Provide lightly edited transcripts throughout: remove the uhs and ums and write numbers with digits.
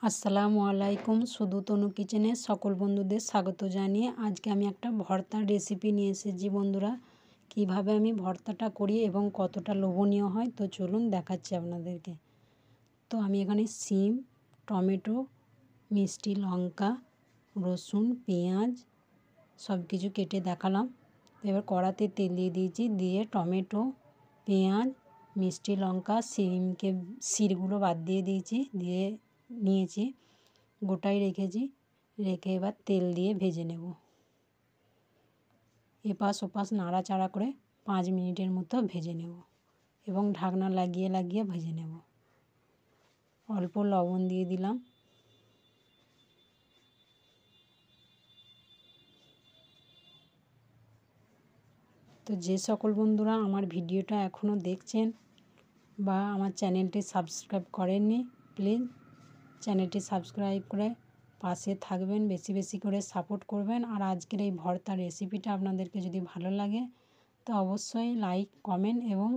আসসালামু আলাইকুম। শুধু তনু কিচেনে সকল বন্ধুদের স্বাগত জানিয়ে আজকে আমি একটা ভর্তার রেসিপি নিয়ে এসেছি বন্ধুরা। কিভাবে আমি ভর্তাটা করি এবং কতটা লোভনীয় হয় তো চলুন দেখাচ্ছি আপনাদেরকে। তো আমি এখানে সিম, টমেটো, মিষ্টি লঙ্কা, রসুন, পেঁয়াজ সব কিছু কেটে দেখালাম। এবার কড়াতে তেল দিয়ে দিয়েছি, দিয়ে টমেটো, পেঁয়াজ, মিষ্টি লঙ্কা, শিরগুলো বাদ দিয়ে দিয়েছি, দিয়ে নিয়েছি, গোটাই রেখেছি। রেখে এবার তেল দিয়ে ভেজে নেব। এপাশ ওপাশ নাড়াচাড়া করে 5 মিনিটের মতো ভেজে নেব এবং ঢাকনা লাগিয়ে লাগিয়ে ভেজে নেব। অল্প লবণ দিয়ে দিলাম। তো যে সকল বন্ধুরা আমার ভিডিওটা এখনও দেখছেন বা আমার চ্যানেলটি সাবস্ক্রাইব করেননি, প্লিজ চ্যানেলটি সাবস্ক্রাইব করে পাশে থাকবেন, বেশি বেশি করে সাপোর্ট করবেন। আর আজকের এই ভর্তার রেসিপিটা আপনাদেরকে যদি ভালো লাগে তো অবশ্যই লাইক, কমেন্ট এবং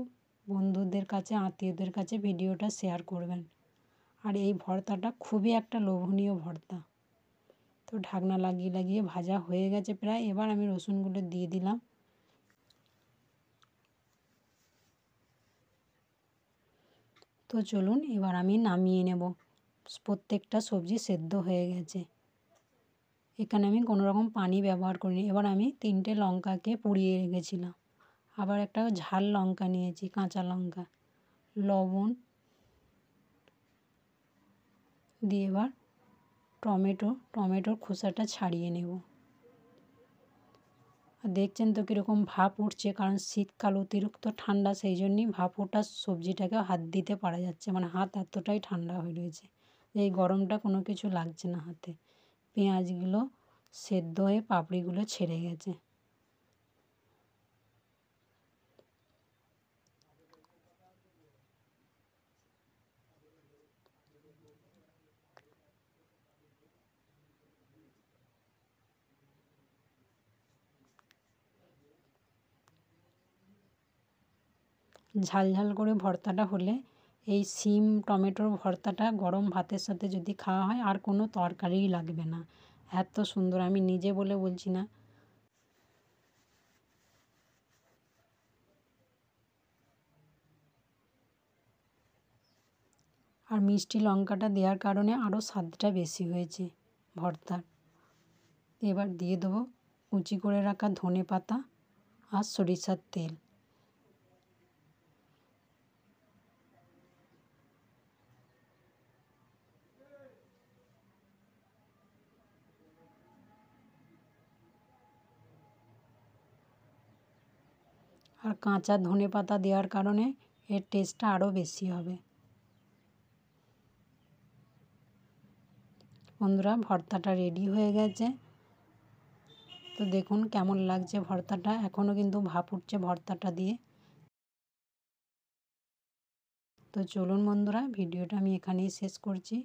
বন্ধুদের কাছে, আত্মীয়দের কাছে ভিডিওটা শেয়ার করবেন। আর এই ভর্তাটা খুবই একটা লোভনীয় ভর্তা। তো ঢাকনা লাগিয়ে লাগিয়ে ভাজা হয়ে গেছে প্রায়। এবার আমি রসুনগুলো দিয়ে দিলাম। তো চলুন এবার আমি নামিয়ে নেব। প্রত্যেকটা সবজি সেদ্ধ হয়ে গেছে। এখানে আমি কোনো রকম পানি ব্যবহার করিনি। এবার আমি 3টে লঙ্কাকে পুড়িয়ে রেখেছিলাম। আবার একটা ঝাল লঙ্কা নিয়েছি, কাঁচা লঙ্কা, লবণ দিয়ে এবার টমেটোর খোসাটা ছাড়িয়ে নেব। আর দেখছেন তো কীরকম ভাপ উঠছে, কারণ শীতকাল অতিরিক্ত ঠান্ডা, সেই জন্যই ভাপ ওঠা সবজিটাকে হাত দিতে পারা যাচ্ছে, মানে হাত এতটাই ঠান্ডা হয়ে রয়েছে। এই গরমটা কোনো কিছু লাগছে না হাতে। পেঁয়াজগুলো সেদ্ধ হয়ে পাপড়িগুলো ছেড়ে গেছে। ঝাল ঝাল করে ভর্তাটা হলে এই সিম টমেটোর ভর্তাটা গরম ভাতের সাথে যদি খাওয়া হয় আর কোনো তরকারিই লাগবে না। এত সুন্দর, আমি নিজে বলে বলছি না। আর মিষ্টি লঙ্কাটা দেওয়ার কারণে আরও স্বাদটা বেশি হয়েছে ভর্তার। এবার দিয়ে দেবো কুচি করে রাখা ধনেপাতা আর সরিষার তেল। আর কাঁচা ধনেপাতা দেওয়ার কারণে এর টেস্টটা আরও বেশি হবে। বন্ধুরা ভর্তাটা রেডি হয়ে গেছে। তো দেখুন কেমন লাগছে ভর্তাটা, এখনও কিন্তু ভাপ উঠছে ভর্তাটা দিয়ে। তো চলুন বন্ধুরা, ভিডিওটা আমি এখানেই শেষ করছি।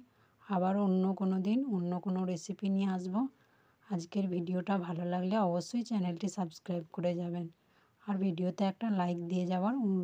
আবার অন্য কোনো দিন অন্য কোনো রেসিপি নিয়ে আসবো। আজকের ভিডিওটা ভালো লাগলে অবশ্যই চ্যানেলটি সাবস্ক্রাইব করে যাবেন আর ভিডিওতে একটা লাইক দিয়ে যাওয়ার অনুরোধ।